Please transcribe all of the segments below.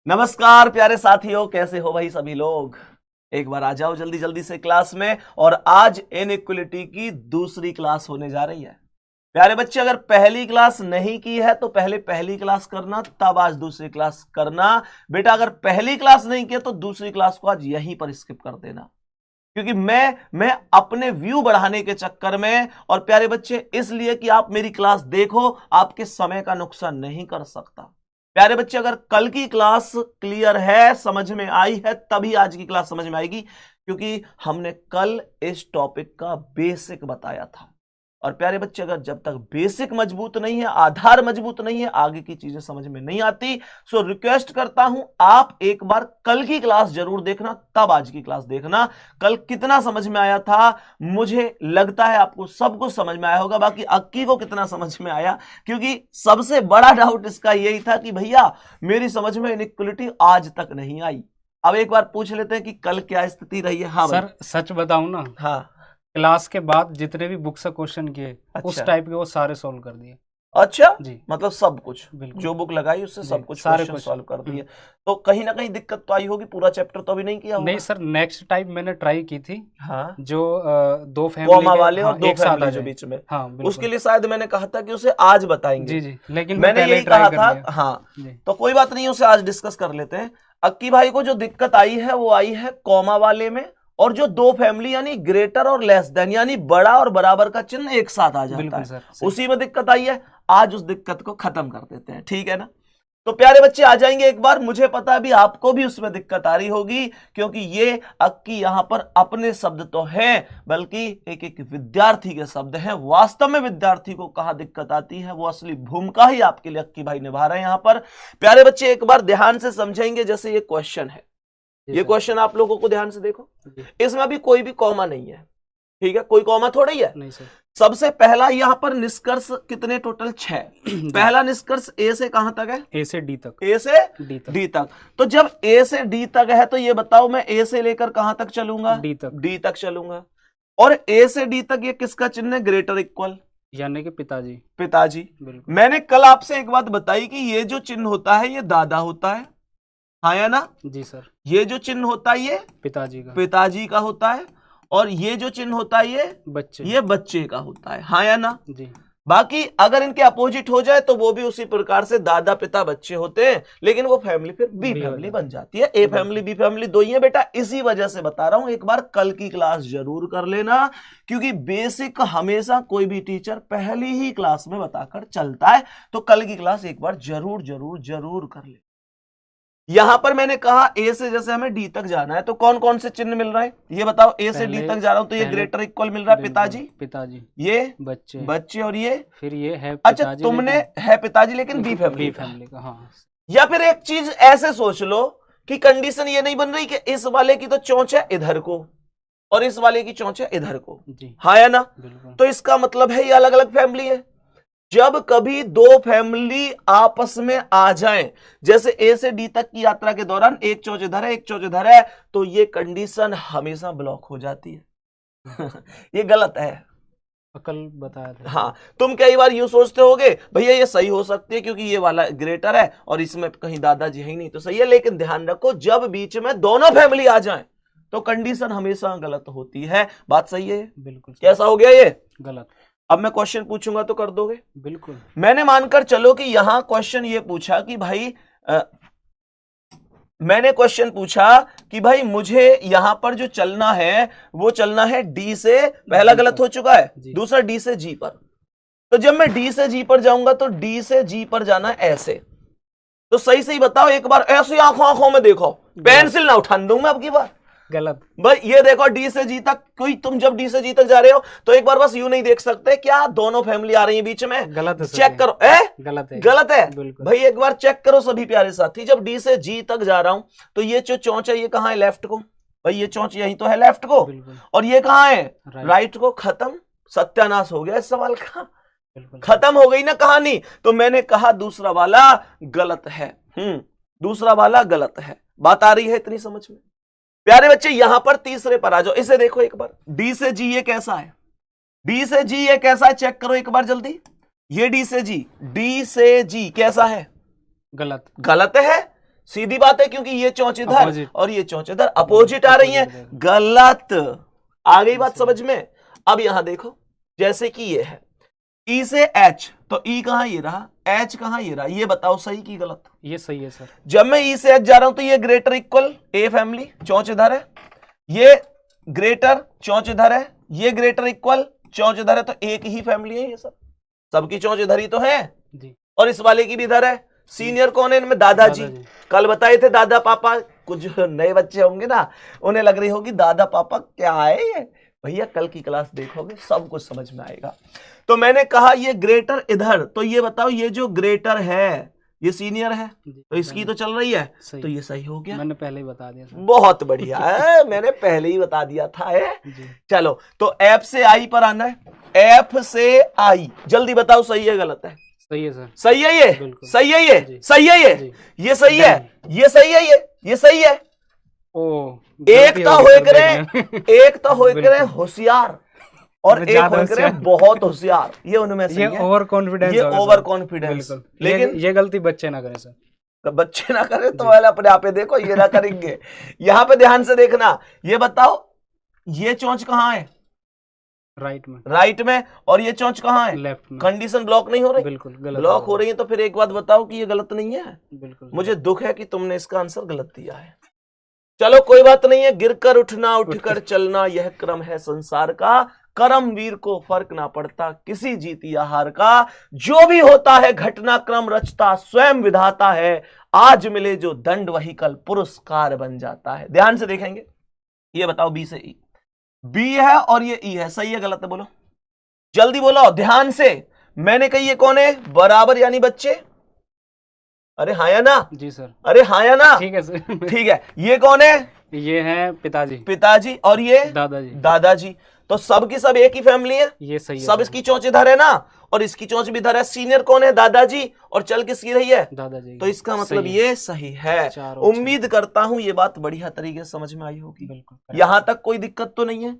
नमस्कार प्यारे साथियों, कैसे हो भाई सभी लोग। एक बार आ जाओ जल्दी जल्दी से क्लास में। और आज इनइक्वलिटी की दूसरी क्लास होने जा रही है। प्यारे बच्चे, अगर पहली क्लास नहीं की है तो पहले पहली क्लास करना, तब आज दूसरी क्लास करना। बेटा अगर पहली क्लास नहीं की तो दूसरी क्लास को आज यहीं पर स्किप कर देना, क्योंकि मैं अपने व्यू बढ़ाने के चक्कर में, और प्यारे बच्चे इसलिए कि आप मेरी क्लास देखो, आपके समय का नुकसान नहीं कर सकता। प्यारे बच्चे, अगर कल की क्लास क्लियर है, समझ में आई है, तभी आज की क्लास समझ में आएगी, क्योंकि हमने कल इस टॉपिक का बेसिक बताया था। और प्यारे बच्चे, अगर जब तक बेसिक मजबूत नहीं है, आधार मजबूत नहीं है, आगे की चीजें समझ में नहीं आती। सो रिक्वेस्ट करता हूं, आप एक बार कल की क्लास जरूर देखना, तब आज की क्लास देखना। कल कितना समझ में आया था, मुझे लगता है आपको सब कुछ समझ में आया होगा। बाकी अक्की को कितना समझ में आया, क्योंकि सबसे बड़ा डाउट इसका यही था कि भैया मेरी समझ में इनइक्वलिटी आज तक नहीं आई। अब एक बार पूछ लेते हैं कि कल क्या स्थिति रही है। हाँ सर, सच बताऊं ना, हाँ, क्लास के बाद जितने भी बुक से क्वेश्चन किए उस टाइप के वो सारे सॉल्व कर दिए। अच्छा जी, मतलब सब कुछ बिल्कुल जो बुक लगाई उससे सब कुछ सारे क्वेश्चन सॉल्व कर दिए। तो कहीं ना कहीं दिक्कत तो आई होगी, पूरा चैप्टर तो अभी नहीं किया होगा। नहीं सर, नेक्स्ट टाइप मैंने ट्राई की थी। हाँ, जो दो फैमिली कॉमा वाले और हाँ, दो एक साथ फैमिली आ जो जाए। बीच में, हाँ बिल्कुल। उसके लिए शायद मैंने कहा था कि उसे आज बताएंगे। जी जी, लेकिन मैंने पहले यही ट्राई कहा कर था। लिया। हाँ, जी तो कोई बात नहीं, उसे आज डिस्कस कर लेते हैं। अक्की भाई को जो दिक्कत आई है वो आई है कॉमा वाले में, और जो दो फैमिली यानी ग्रेटर और लेस देन यानी बड़ा और बराबर का चिन्ह एक साथ आ जाता बिल्कुल है, सर, सही। उसी में दिक्कत आई है। आज उस दिक्कत को खत्म कर देते हैं, ठीक है ना। तो प्यारे बच्चे आ जाएंगे एक बार। मुझे पता है अभी आपको भी उसमें दिक्कत आ रही होगी, क्योंकि ये अक्की यहां पर अपने शब्द तो हैं, बल्कि एक एक विद्यार्थी के शब्द हैं। वास्तव में विद्यार्थी को कहां दिक्कत आती है, वो असली भूमिका ही आपके लिए अक्की भाई निभा रहे हैं यहां पर। प्यारे बच्चे एक बार ध्यान से समझेंगे। जैसे ये क्वेश्चन है, ये क्वेश्चन आप लोगों को ध्यान से देखो, इसमें अभी कोई भी कॉमा नहीं है, ठीक है, कोई कॉमा थोड़ा ही है। नहीं सर। सबसे पहला यहां पर निष्कर्ष कितने टोटल 6। पहला निष्कर्ष ए से कहां तक है, ए से डी तक, ए से डी तक। तो जब ए से डी तक है तो ये बताओ मैं ए से लेकर कहां तक चलूंगा, डी तक चलूंगा। और ए से डी तक ये किसका चिन्ह है, ग्रेटर इक्वल यानी कि पिताजी। पिताजी। बिल्कुल। मैंने कल आपसे एक बात बताई कि ये जो चिन्ह होता है ये दादा होता है, हाँ या ना। जी सर। ये जो चिन्ह होता है ये पिताजी का होता है, और ये जो चिन्ह होता है ये बच्चे का होता है, हाँ या ना। जी। बाकी अगर इनके अपोजिट हो जाए तो वो भी उसी प्रकार से दादा पिता बच्चे होते हैं, लेकिन वो फैमिली फिर बी फैमिली बन जाती है। ए फैमिली बी फैमिली दो ही है बेटा, इसी वजह से बता रहा हूं। एक बार कल की क्लास जरूर कर लेना, क्योंकि बेसिक हमेशा कोई भी टीचर पहली ही क्लास में बताकर चलता है। तो कल की क्लास एक बार जरूर जरूर जरूर कर ले। यहां पर मैंने कहा ए से जैसे हमें डी तक जाना है, तो कौन कौन से चिन्ह मिल रहा है ये बताओ। ए से डी तक जा रहा हूं तो ये ग्रेटर इक्वल मिल रहा है, पिताजी, ये बच्चे, और ये फिर ये है पिताजी। अच्छा, तुमने है पिताजी लेकिन बी फैमिली का। हाँ। या फिर एक चीज ऐसे सोच लो कि कंडीशन ये नहीं बन रही कि इस वाले की तो चोंच है इधर को और इस वाले की चोंच है इधर को, हाँ या ना। तो इसका मतलब है ये अलग अलग फैमिली है। जब कभी दो फैमिली आपस में आ जाएं, जैसे ए से डी तक की यात्रा के दौरान एक चोंच इधर है एक चोंच इधर है, तो ये कंडीशन हमेशा ब्लॉक हो जाती है। ये गलत है, कल बताया था। हाँ, तुम कई बार यूं सोचते होगे भैया ये सही हो सकती है क्योंकि ये वाला ग्रेटर है और इसमें कहीं दादाजी है ही नहीं, तो सही है। लेकिन ध्यान रखो जब बीच में दोनों फैमिली आ जाएं तो कंडीशन हमेशा गलत होती है। बात सही है? बिल्कुल। कैसा हो गया ये गलत? अब मैं क्वेश्चन पूछूंगा तो कर दोगे? बिल्कुल। मैंने मानकर चलो कि यहां क्वेश्चन ये पूछा कि भाई मैंने क्वेश्चन पूछा कि भाई मुझे यहां पर जो चलना है वो चलना है डी से, पहला गलत हो चुका है, दूसरा डी से जी पर। तो जब मैं डी से जी पर जाऊंगा तो डी से जी पर जाना ऐसे, तो सही सही बताओ एक बार, ऐसी आंखों में देखो, पेंसिल ना उठान दूंगा अब की बार। गलत भाई, ये देखो डी से जी तक, कोई तुम जब डी से जी तक जा रहे हो तो एक बार बस यूं नहीं देख सकते क्या दोनों फैमिली आ रही है बीच में, गलत है, चेक करो। गलत है भाई, एक बार चेक करो सभी प्यारे साथी। जब डी से जी तक जा रहा हूं तो ये जो चोंच है ये कहां है, लेफ्ट को, भाई ये चोंच यही तो है लेफ्ट को, और ये कहां है, राइट को। खत्म, सत्यानाश हो गया इस सवाल का, खत्म हो गई ना कहानी। तो मैंने कहा दूसरा वाला गलत है, दूसरा वाला गलत है। बात आ रही है इतनी समझ में? प्यारे बच्चे यहां पर तीसरे पर आ जाओ, इसे देखो एक बार। डी से जी ये कैसा है, डी से जी ये कैसा है, चेक करो एक बार जल्दी। ये डी से जी कैसा है, गलत है। सीधी बात है, क्योंकि ये चोंच इधर Opposite. और ये चोंच इधर, अपोजिट आ रही है। गलत। आ गई बात समझ में? अब यहां देखो, जैसे कि ये है ई से एच, तो ई कहां ये रहा, एच कहां ये रहा, ये बताओ सही की गलत? ये सही है सर। जब मैं ई से एच जा रहा हूं तो ये ग्रेटर इक्वल ए फैमिली, चोंच इधर है, ये ग्रेटर चोंच इधर है, ये ग्रेटर इक्वल चोंच इधर है, तो एक ही फैमिली है ये सब, सबकी चोंच इधर ही तो है जी। और इस वाले की भी इधर है। सीनियर कौन है इनमें? दादाजी। कल बताए थे दादा पापा, कुछ नए बच्चे होंगे ना, उन्हें लग रही होगी दादा पापा क्या है ये। भैया कल की क्लास देखोगे सब कुछ समझ में आएगा। तो मैंने कहा ये ग्रेटर इधर, तो ये बताओ ये जो ग्रेटर है ये सीनियर है, तो इसकी तो चल रही है, तो ये सही हो गया। मैंने पहले ही बता दिया सर। बहुत बढ़िया है, मैंने पहले ही बता दिया था है। चलो तो एफ से आई पर आना है, एफ से आई, जल्दी बताओ सही है गलत है? सही है सर। सही है ये, सही है ये, सही है ये सही है, ये सही है ये सही है। एक तो होए करे होशियार और एक होए करे बहुत होशियार, ये उनमें से ये ओवर कॉन्फिडेंस, ये ओवर कॉन्फिडेंस। लेकिन ये गलती बच्चे ना करें सर। तो बच्चे ना करें तो पहले अपने आप देखो, ये ना करेंगे। यहाँ पे ध्यान से देखना, ये बताओ ये चोंच कहाँ है? राइट में। और ये चोंच कहाँ है? लेफ्ट में। कंडीशन ब्लॉक नहीं हो रही? बिल्कुल गलत ब्लॉक हो रही है, तो फिर एक बात बताओ कि ये गलत नहीं है? बिल्कुल। मुझे दुख है कि तुमने इसका आंसर गलत दिया है। चलो कोई बात नहीं है, गिरकर उठना उठकर चलना यह क्रम है संसार का, कर्मवीर को फर्क ना पड़ता किसी जीत या हार का, जो भी होता है घटनाक्रम रचता स्वयं विधाता है, आज मिले जो दंड वही कल पुरस्कार बन जाता है। ध्यान से देखेंगे, ये बताओ बी से ई, बी है और ये ई है, सही है गलत है? बोलो जल्दी बोलो ध्यान से। मैंने कही ये कौन है? बराबर यानी बच्चे, अरे हाँ या ना? जी सर। अरे हाँ या ना? ठीक है सर। ठीक है। ये कौन है? ये है पिताजी। पिताजी। और ये दादाजी। दादाजी। तो सब की सब एक ही फैमिली है, ये सही है। सब इसकी चोंच इधर है ना, और इसकी चोंच भी इधर है। सीनियर कौन है? दादाजी। और चल किसकी रही है? दादाजी। तो इसका मतलब ये सही है। उम्मीद करता हूं ये बात बढ़िया तरीके से समझ में आई होगी। यहां तक कोई दिक्कत तो नहीं है।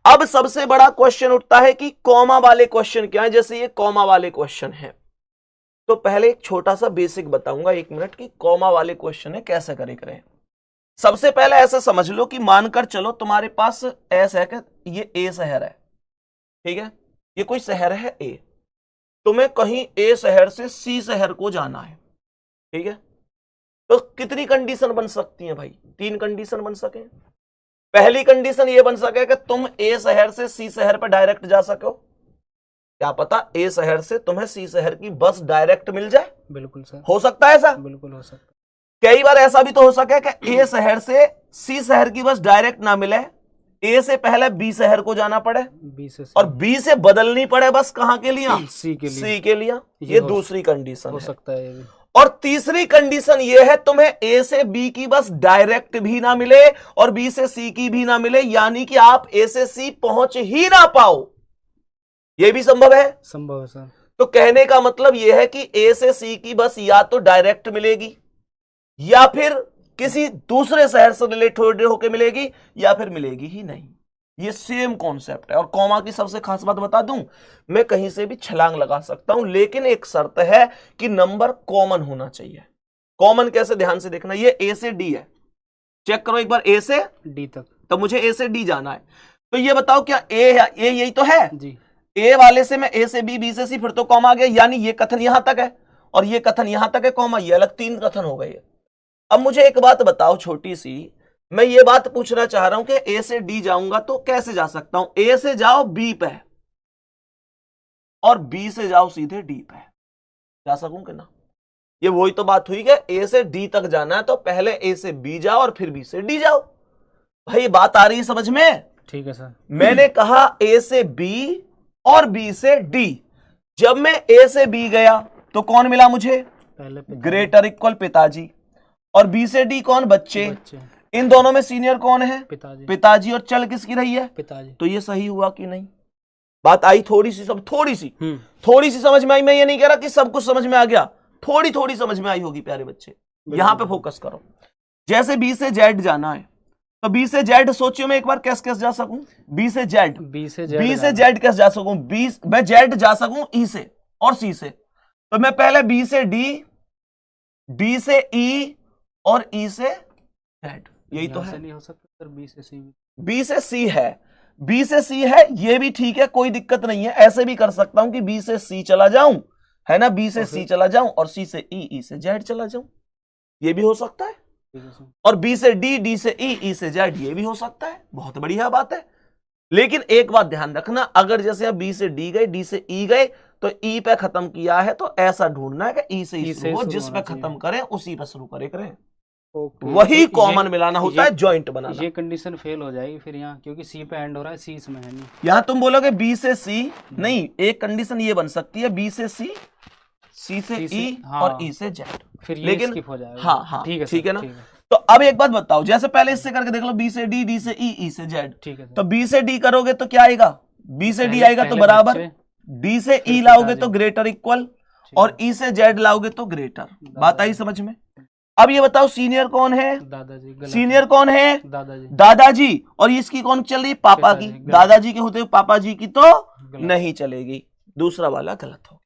अब सबसे बड़ा क्वेश्चन उठता है कि कॉमा वाले क्वेश्चन क्या है। जैसे ये कॉमा वाले क्वेश्चन है, तो पहले एक छोटा सा बेसिक बताऊंगा 1 मिनट की कॉमा वाले क्वेश्चन है कैसे करें। सबसे पहले ऐसा समझ लो कि मानकर चलो तुम्हारे पास ऐसा है कि ये ए शहर है, ठीक है, ये कोई शहर है ए, तुम्हें कहीं ए शहर से सी शहर को जाना है, ठीक है। तो कितनी कंडीशन बन सकती है भाई? 3 कंडीशन बन सके। पहली कंडीशन ये बन सके कि तुम ए शहर से सी शहर पर डायरेक्ट जा सको। क्या पता ए शहर से तुम्हें सी शहर की बस डायरेक्ट मिल जाए। बिल्कुल सर, हो सकता है ऐसा। बिल्कुल हो सकता है। कई बार ऐसा भी तो हो सके कि ए शहर से सी शहर की बस डायरेक्ट ना मिले, ए से पहले बी शहर को जाना पड़े, बी से और बी से बदलनी पड़े बस कहां के लिए? सी के लिए। ये दूसरी कंडीशन हो सकता है। और तीसरी कंडीशन ये है तुम्हें ए से बी की बस डायरेक्ट भी ना मिले और बी से सी की भी ना मिले, यानी कि आप ए से सी पहुंच ही ना पाओ। यह भी संभव है। संभव है सर। तो कहने का मतलब यह है कि ए से सी की बस या तो डायरेक्ट मिलेगी या फिर किसी दूसरे शहर से रिलेटेड होकर मिलेगी या फिर मिलेगी ही नहीं। ये सेम कॉन्सेप्ट है। और कॉमा की सबसे खास बात बता दूं, मैं कहीं से भी छलांग लगा सकता हूं, लेकिन एक शर्त है कि नंबर कॉमन होना चाहिए। कॉमन कैसे? ध्यान से देखना, ये ए से डी है, चेक करो एक बार, ए से डी तक, तो मुझे ए से डी जाना है। तो ये बताओ क्या ए यही तो है जी। ए वाले से मैं ए से बी, बी से सी, फिर तो कॉमा आ गया, यानी ये कथन यहां तक है और ये कथन यहां तक है, कॉमा, ये अलग 3 कथन हो गए। अब मुझे एक बात बताओ छोटी सी, मैं ये बात पूछना चाह रहा हूं कि ए से डी जाऊंगा तो कैसे जा सकता हूं? ए से जाओ बी पे और बी से जाओ सीधे डी पे, जा सकूं कि ना? ये वही तो बात हुई कि ए से डी तक जाना है तो पहले ए से बी जाओ और फिर बी से डी जाओ। भाई बात आ रही है समझ में? ठीक है सर। मैंने कहा ए से बी और बी से डी। जब मैं ए से बी गया तो कौन मिला मुझे? पहले ग्रेटर इक्वल पिताजी, और बी से डी कौन? बच्चे। इन दोनों में सीनियर कौन है? पिताजी। और चल किसकी रही है? पिताजी। तो ये सही हुआ कि नहीं? बात आई थोड़ी सी थोड़ी सी समझ में आई। मैं ये नहीं कह रहा कि सब कुछ समझ में आ गया, थोड़ी समझ में आई होगी प्यारे बच्चे। यहां पे फोकस करो। जैसे बी से जेड जाना है तो बी से जेड सोचियो मैं एक बार कैसे जा सकूं? बी से जेड कैसे जा सकूं? मैं जेड जा सकूं ई से और सी से, तो मैं पहले बी से डी, डी से ई और ई से जेड, यही तो है। नहीं हो सकता सर, बी से सी। बी से सी है, बी से सी है, ये भी ठीक है, कोई दिक्कत नहीं है। ऐसे भी कर सकता हूं कि बी से सी चला जाऊं, है ना, बी से सी चला जाऊं और सी से ई, ई से जेड चला जाऊं, ये भी हो सकता है। और बी से डी, डी से ई, ई से जेड, ये भी हो सकता है। बहुत बढ़िया बात है। लेकिन एक बात ध्यान रखना, अगर जैसे बी से डी गए, डी से ई गए, तो ई पे खत्म किया है तो ऐसा ढूंढना है कि ई से ई शुरू हो, जिस पे खत्म करें उसी पे शुरू करें। वही कॉमन मिलाना होता है, जॉइंट बनाना। ये कंडीशन फेल हो जाएगी फिर यहाँ, क्योंकि सी पे एंड हो रहा है, सी इसमें है नहीं। यहाँ तुम बोलोगे बी से सी, नहीं, एक कंडीशन ये बन सकती है बी से सी, सी से ई, हाँ, और ई से जेड, फिर ये लेकिन स्किप हो जाएगा। हाँ ठीक है ना। ठीक है। तो अब एक बात बताओ, जैसे पहले इससे करके देख लो, बी से डी, डी से ई, ई से जेड, ठीक है। तो बी से डी करोगे तो क्या आएगा, बी से डी आएगा तो बराबर, डी से ई लाओगे तो ग्रेटर इक्वल, और ई से जेड लाओगे तो ग्रेटर। बात आई समझ में। अब ये बताओ सीनियर कौन है, दादाजी। सीनियर कौन है, दादाजी। दादाजी। और इसकी कौन चल रही, पापा की। दादाजी के होते हुए पापा जी की तो नहीं चलेगी, दूसरा वाला गलत हो।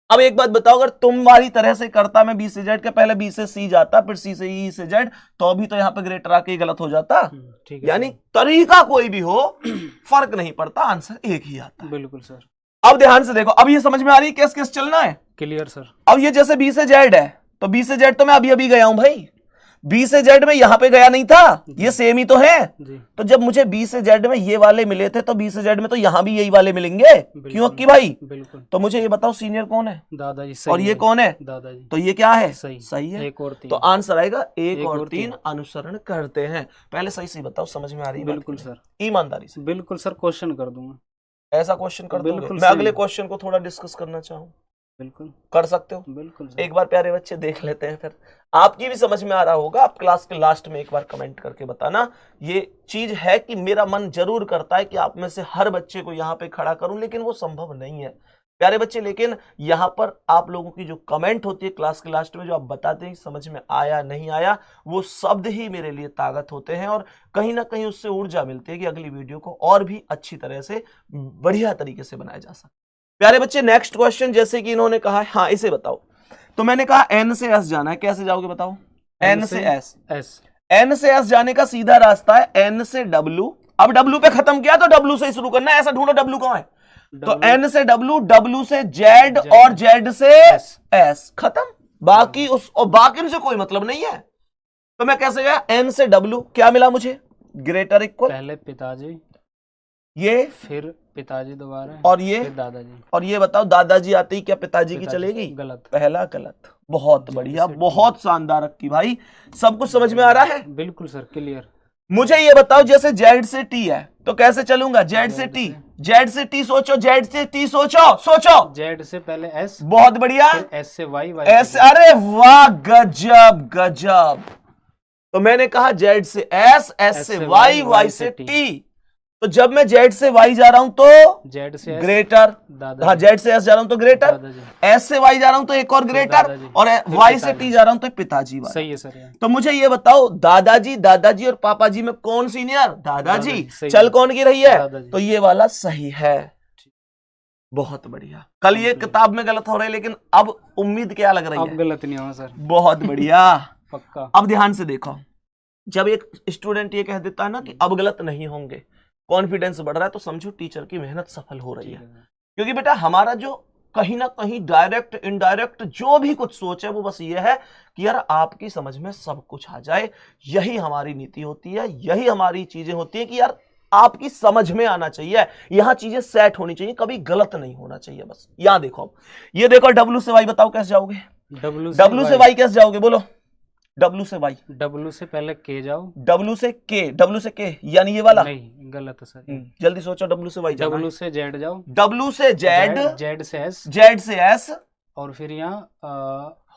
अब एक बात बताओ, अगर तुम्हारी तरह से करता मैं बी से जेड के, पहले बी से सी जाता, फिर सी से ई से जेड, तो अभी तो यहाँ पे ग्रेटर आके गलत हो जाता। यानी तरीका कोई भी हो, फर्क नहीं पड़ता, आंसर एक ही आता है। बिल्कुल सर। अब ध्यान से देखो, अब ये समझ में आ रही है कैसे कैसे चलना है। Clear sir. अब ये जैसे बी से जेड है, तो बी से जेड तो मैं अभी अभी गया हूं भाई, बी से जेड में यहां पे गया नहीं था, ये सेम ही तो है जी। तो जब मुझे बी से जेड में ये वाले मिले थे, तो बी से जेड में तो यहां भी यही वाले मिलेंगे, क्यों अक्की भाई। बिल्कुल। तो मुझे ये बताओ सीनियर कौन है, दादाजी। और ये कौन है, दादाजी। तो ये क्या है, सही है। एक और तीन। तो आंसर आएगा एक और तीन अनुसरण करते हैं। पहले सही से बताओ, समझ में आ रही है। बिल्कुल सर, ईमानदारी से। बिल्कुल सर, क्वेश्चन कर दूंगा। ऐसा क्वेश्चन कर दोगे, मैं अगले क्वेश्चन को थोड़ा डिस्कस करना चाहूँ, बिल्कुल कर सकते हो। बिल्कुल। एक बार प्यारे बच्चे देख लेते हैं, फिर आपकी भी समझ में आ रहा होगा। आप क्लास के लास्ट में एक बार कमेंट करके बताना। ये चीज है कि मेरा मन जरूर करता है कि आप में से हर बच्चे को यहाँ पे खड़ा करूं, लेकिन वो संभव नहीं है प्यारे बच्चे। लेकिन यहाँ पर आप लोगों की जो कमेंट होती है क्लास के लास्ट में, जो आप बताते हैं समझ में आया नहीं आया, वो शब्द ही मेरे लिए ताकत होते हैं, और कहीं ना कहीं उससे ऊर्जा मिलती है कि अगली वीडियो को और भी अच्छी तरह से बढ़िया तरीके से बनाया जा सके। प्यारे बच्चे नेक्स्ट क्वेश्चन, जैसे कि इन्होंने कहा, हाँ इसे बताओ। तो मैंने कहा एन से एस जाना है, कैसे जाओगे बताओ। एन से एस, एन से एस जाने का सीधा रास्ता है एन से डब्ल्यू। अब डब्ल्यू पे खत्म किया तो डब्ल्यू से ही शुरू करना है, ऐसा ढूंढो डब्ल्यू कहां है। तो एन से डब्ल्यू, डब्ल्यू से जेड, और जेड से एस, खत्म। बाकी उस और बाकी से कोई मतलब नहीं है। तो मैं कैसे गया, एन से डब्ल्यू, क्या मिला मुझे, ग्रेटर इक्वल, पहले पिताजी, ये फिर पिताजी दोबारा, और ये दादाजी। और ये बताओ दादाजी आते ही क्या पिताजी की चलेगी, गलत। पहला गलत। बहुत बढ़िया, बहुत शानदार रखी भाई, सब कुछ समझ में आ रहा है। बिल्कुल सर, क्लियर। मुझे ये बताओ, जैसे जेड से टी है तो कैसे चलूंगा, जेड से टी, जेड से टी सोचो, जेड से टी सोचो, जेड से पहले एस, बहुत बढ़िया, एस से वाई, एस, अरे वाह गजब गजब। तो मैंने कहा जेड से एस, एस से वाई, वाई से टी। तो जब मैं जेड से वाई जा रहा हूं तो जेड से ग्रेटर, हाँ जेड से एस जा रहा हूं तो ग्रेटर, एस से वाई जा रहा हूं तो एक और ग्रेटर, और वाई से टी जा रहा हूं तो पिताजी। सही है सर। तो मुझे ये बताओ, दादाजी, दादाजी और पापा जी में कौन सीनियर, दादाजी। चल कौन की रही है, तो ये वाला सही है। बहुत बढ़िया। कल ये किताब में गलत हो रहा है, लेकिन अब उम्मीद क्या लग रही है, अब गलत नहीं होगा सर। बहुत बढ़िया, पक्का। अब ध्यान से देखो, जब एक स्टूडेंट ये कह देता है ना कि अब गलत नहीं होंगे, कॉन्फिडेंस बढ़ रहा है, तो समझो टीचर की मेहनत सफल हो रही है। क्योंकि बेटा हमारा जो कहीं ना कहीं डायरेक्ट इनडायरेक्ट जो भी कुछ सोच है, वो बस ये है कि यार आपकी समझ में सब कुछ आ जाए। यही हमारी नीति होती है, यही हमारी चीजें होती है कि यार आपकी समझ में आना चाहिए, यहां चीजें सेट होनी चाहिए, कभी गलत नहीं होना चाहिए। बस यहां देखो, ये देखो डब्ल्यू से वाई, बताओ कैसे जाओगे, डब्ल्यू से वाई कैसे जाओगे, बोलो। डब्ल्यू से वाई, डब्ल्यू से पहले के जाओ, डब्ल्यू से के यानी ये वाला नहीं, गलत है सर। जल्दी सोचो, डब्ल्यू से वाई, डब्ल्यू से जेड जाओ, डब्ल्यू से जेड, जेड से एस, जेड से एस, और फिर यहाँ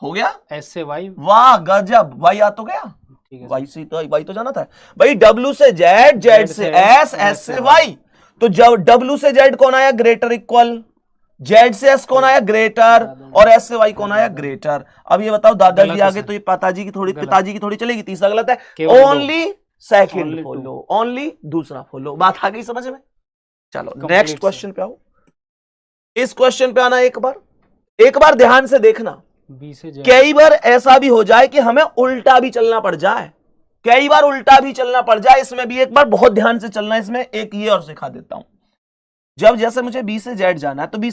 हो गया एस से वाई। वाह गजब, वाई आ तो गया, वाई से तो वाई तो जाना था भाई। डब्ल्यू से जेड, जेड से एस, एस से वाई। तो जब डब्ल्यू से जेड कौन आया, ग्रेटर इक्वल, जेड से एस कौन आया, ग्रेटर, और एस से वाई कौन आया, ग्रेटर। अब ये बताओ दादाजी आगे तो ये पिताजी की थोड़ी चलेगी, तीसरा गलत है। ओनली सेकंड फॉलो, ओनली दूसरा फॉलो। बात आ गई समझ में। चलो नेक्स्ट क्वेश्चन पे आओ। इस क्वेश्चन पे आना, एक बार ध्यान से देखना। बी से जेड। कई बार ऐसा भी हो जाए कि हमें उल्टा भी चलना पड़ जाए, कई बार उल्टा भी चलना पड़ जाए। इसमें भी एक बार बहुत ध्यान से चलना है। इसमें एक ये और सिखा देता हूं। जब जैसे मुझे बी से जेड जाना है तो बी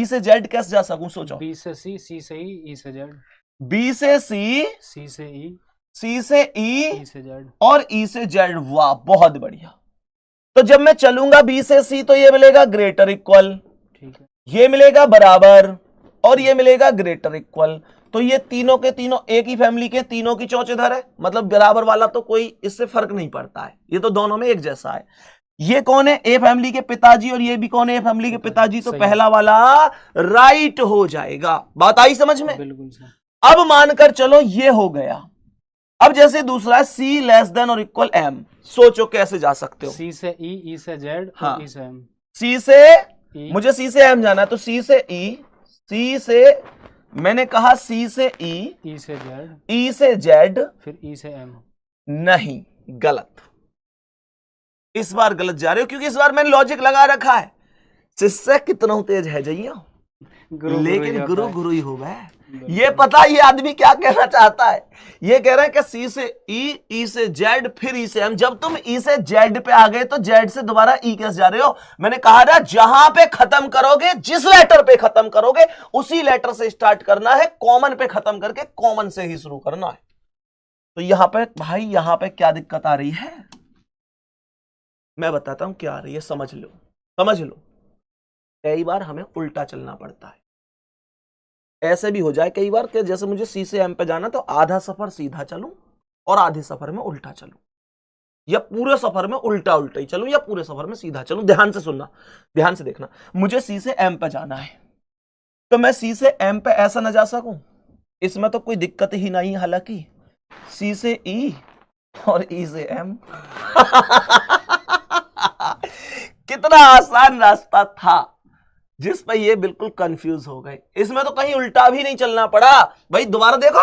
से जेड कैसे जा सकूं? सोचो। बी से सी से ई से जेड। बी से सी से ई, सी से ई से जेड और ई से जेड। वाह, बहुत बढ़िया। तो जब मैं चलूंगा बी से सी तो ये मिलेगा ग्रेटर इक्वल, ठीक है, ये मिलेगा बराबर और ये मिलेगा ग्रेटर इक्वल। तो ये तीनों के तीनों एक ही फैमिली के, तीनों की चोंच इधर है, मतलब बराबर वाला तो कोई इससे फर्क नहीं पड़ता है, ये तो दोनों में एक जैसा है। ये कौन है? ए फैमिली के पिताजी, और ये भी कौन है? ए फैमिली के पिताजी। तो पहला वाला राइट हो जाएगा। बात आई समझ में? बिल्कुल सर। अब मानकर चलो ये हो गया। अब जैसे दूसरा है सी लेस देन और इक्वल एम। सोचो कैसे जा सकते हो? सी से ई से जेड, हाँ, ई से एम। सी से ई, मुझे सी से एम जाना है तो सी से ई, सी से, मैंने कहा सी से ई से जेड, ई से जेड, फिर ई से एम। नहीं, गलत। इस बार गलत जा रहे हो क्योंकि इस बार मैंने लॉजिक लगा रखा है। शिष्य कितना तेज है जाइए, लेकिन गुरु गुरु ही होगा। ये पता ये आदमी क्या कहना चाहता है? ये कह रहा है कि सी से ई से जेड, फिर ई से एम। जब तुम ई से जेड पे आ गए तो जेड से दोबारा ई कैसे जा रहे हो? मैंने कहा था जहां पे खत्म करोगे, जिस लेटर पे खत्म करोगे उसी लेटर से स्टार्ट करना है, कॉमन पे खत्म करके कॉमन से ही शुरू करना है। तो यहां पे भाई, यहां पे क्या दिक्कत आ रही है मैं बताता हूं क्या आ रही है, समझ लो, समझ लो। कई बार हमें उल्टा चलना पड़ता है। ऐसे भी हो जाए कई बार कि जैसे मुझे सी से एम पे जाना तो आधा सफर सीधा चलूं और आधे सफर में उल्टा चलूं, या पूरे सफर में उल्टा उल्टा ही चलूं, या पूरे सफर में सीधा चलूं। ध्यान से सुनना, ध्यान से देखना। मुझे सी से एम पे जाना है तो मैं सी से एम पे ऐसा ना जा सकूं, इसमें तो कोई दिक्कत ही नहीं। हालांकि सी से ई और ई से एम कितना आसान रास्ता था जिस पर ये बिल्कुल कंफ्यूज हो गए। इसमें तो कहीं उल्टा भी नहीं चलना पड़ा। भाई दोबारा देखो,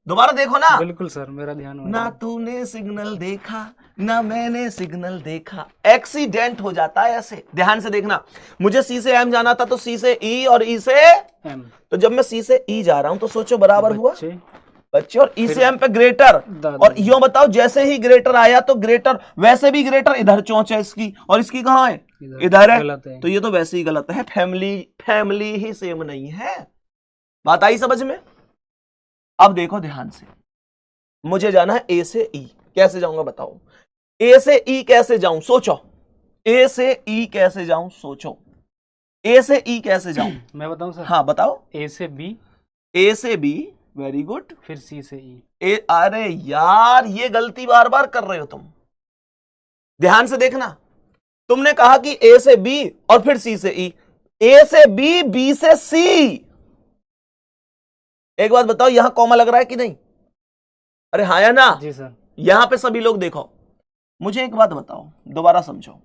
दोबारा देखो ना। बिल्कुल सर, मेरा ध्यान हो ना तूने सिग्नल देखा ना मैंने सिग्नल देखा, एक्सीडेंट हो जाता है ऐसे। ध्यान से देखना, मुझे सी से एम जाना था तो सी से ई और ई से एम। तो जब मैं सी से ई जा रहा हूं तो सोचो बराबर हुआ बच्चे, और ई से एम पे ग्रेटर। और यो बताओ जैसे ही ग्रेटर आया तो ग्रेटर, वैसे भी ग्रेटर इधर चोंच है इसकी, और इसकी कहां है? इधर है। तो ये तो वैसे ही गलत है, फैमिली ही सेम नहीं है। बात आई समझ में? अब देखो ध्यान से, मुझे जाना है ए से ई। कैसे जाऊंगा बताओ? ए से ई कैसे जाऊं? सोचो, ए से ई कैसे जाऊं? सोचो, ए से ई कैसे जाऊं? मैं बताऊं सर? हाँ बताओ। ए से बी, ए से बी, वेरी गुड, फिर सी से ई। अरे यार ये गलती बार बार कर रहे हो तुम। ध्यान से देखना, तुमने कहा कि ए से बी और फिर सी से ई, ए से बी, बी से सी। एक बात बताओ, यहां कॉमा लग रहा है कि नहीं? अरे हाँ या ना? जी सर। यहां पे सभी लोग देखो, मुझे एक बात बताओ, दोबारा समझो।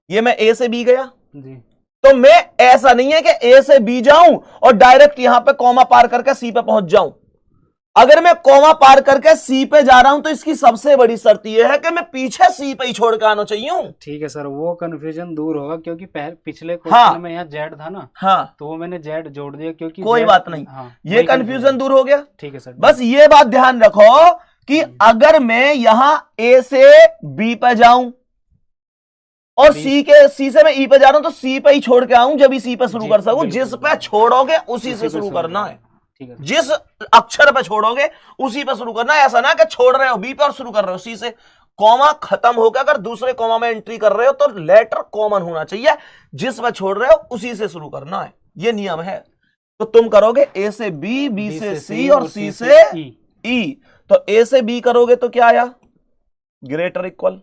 ये मैं ए से बी गया जी, तो मैं ऐसा नहीं है कि ए से बी जाऊं और डायरेक्ट यहां पे कॉमा पार करके सी पे पहुंच जाऊं। अगर मैं कॉमा पार करके सी पे जा रहा हूं तो इसकी सबसे बड़ी शर्त यह है कि मैं पीछे सी पे ही छोड़ के आना चाहिए। ठीक है सर, वो कंफ्यूजन दूर होगा क्योंकि पिछले क्वेश्चन में यहाँ जेड था ना। हाँ, तो वो मैंने जेड जोड़ दिया क्योंकि कोई बात नहीं। हाँ, ये कंफ्यूजन दूर हो गया। ठीक है सर। बस ये बात ध्यान रखो कि अगर मैं यहां ए से बी पे जाऊं और सी से मैं ई पे जा रहा हूं तो सी पे ही छोड़ के आऊं जब सी पे शुरू कर सकूं। जिस पे छोड़ोगे उसी से शुरू करना है, जिस अक्षर पे छोड़ोगे उसी पे शुरू करना है। ऐसा ना कि छोड़ रहे हो बी पे और शुरू कर रहे हो सी से। कॉमा खत्म होकर अगर दूसरे कॉमा में एंट्री कर रहे हो तो लेटर कॉमन होना चाहिए, जिस पे छोड़ रहे हो उसी से शुरू करना है, ये नियम है। तो तुम करोगे ए से बी, बी से सी और सी से ई। तो ए से बी करोगे तो क्या आया? ग्रेटर इक्वल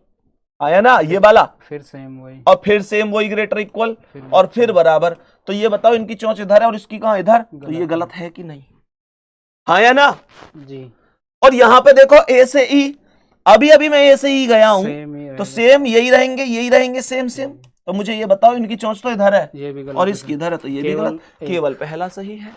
आया ना, ये वाला। फिर सेम वही, और फिर सेम वही ग्रेटर इक्वल, और फिर बराबर। तो ये बताओ इनकी चोंच इधर है और इसकी कहां? इधर। तो ये गलत है कि नहीं? हाँ या ना? जी। और यहां पे देखो ए से ई, अभी अभी मैं ए से ई गया हूं तो सेम यही रहेंगे, यही रहेंगे, सेम सेम। तो मुझे ये बताओ इनकी चोंच तो इधर है, ये भी गलत, और इसकी इधर है, तो ये भी गलत। केवल पहला सही है।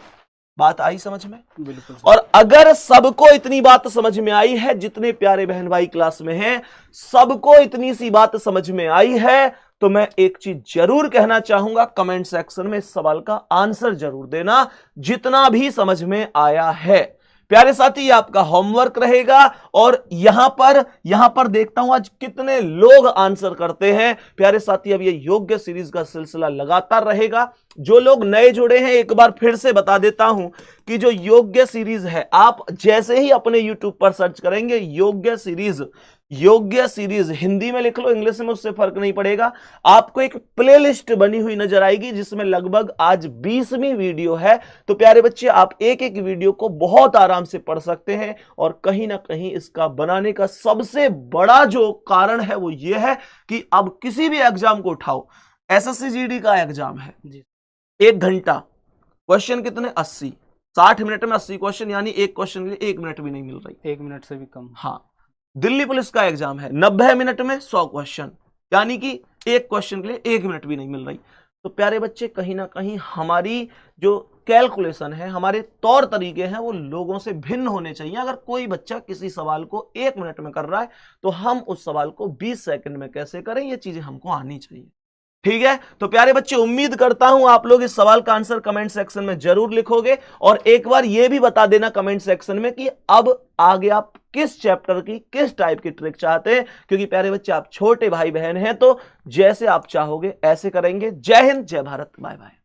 बात आई समझ में? बिल्कुल। और अगर सबको इतनी बात समझ में आई है, जितने प्यारे बहन भाई क्लास में हैं, सबको इतनी सी बात समझ में आई है, तो मैं एक चीज जरूर कहना चाहूंगा, कमेंट सेक्शन में इस सवाल का आंसर जरूर देना जितना भी समझ में आया है। प्यारे साथी, ये आपका होमवर्क रहेगा। और यहां पर देखता हूं आज कितने लोग आंसर करते हैं। प्यारे साथी, अब ये योग्य सीरीज का सिलसिला लगातार रहेगा। जो लोग नए जुड़े हैं, एक बार फिर से बता देता हूं कि जो योग्य सीरीज है, आप जैसे ही अपने यूट्यूब पर सर्च करेंगे योग्य सीरीज हिंदी में लिख लो, इंग्लिश में, उससे फर्क नहीं पड़ेगा, आपको एक प्लेलिस्ट बनी हुई नजर आएगी जिसमें लगभग आज 20वीं वीडियो है। तो प्यारे बच्चे, आप एक एक वीडियो को बहुत आराम से पढ़ सकते हैं। और कहीं ना कहीं इसका बनाने का सबसे बड़ा जो कारण है वो ये है कि अब किसी भी एग्जाम को उठाओ, एसएससी जीडी का एग्जाम है, 1 घंटा, क्वेश्चन कितने, 80, 60 मिनट में 80 क्वेश्चन, यानी एक क्वेश्चन के लिए 1 मिनट भी नहीं मिल रही, 1 मिनट से भी कम। हाँ, दिल्ली पुलिस का एग्जाम है, 90 मिनट में 100 क्वेश्चन, यानी कि एक क्वेश्चन के लिए 1 मिनट भी नहीं मिल रही। तो प्यारे बच्चे, कहीं ना कहीं हमारी जो कैलकुलेशन है, हमारे तौर तरीके हैं, वो लोगों से भिन्न होने चाहिए। अगर कोई बच्चा किसी सवाल को 1 मिनट में कर रहा है तो हम उस सवाल को 20 सेकंड में कैसे करें, ये चीजें हमको आनी चाहिए। ठीक है, तो प्यारे बच्चे, उम्मीद करता हूं आप लोग इस सवाल का आंसर कमेंट सेक्शन में जरूर लिखोगे। और एक बार यह भी बता देना कमेंट सेक्शन में कि अब आगे आप किस चैप्टर की, किस टाइप की ट्रिक चाहते हैं, क्योंकि प्यारे बच्चे, आप छोटे भाई बहन हैं, तो जैसे आप चाहोगे ऐसे करेंगे। जय हिंद, जय भारत, बाय बाय।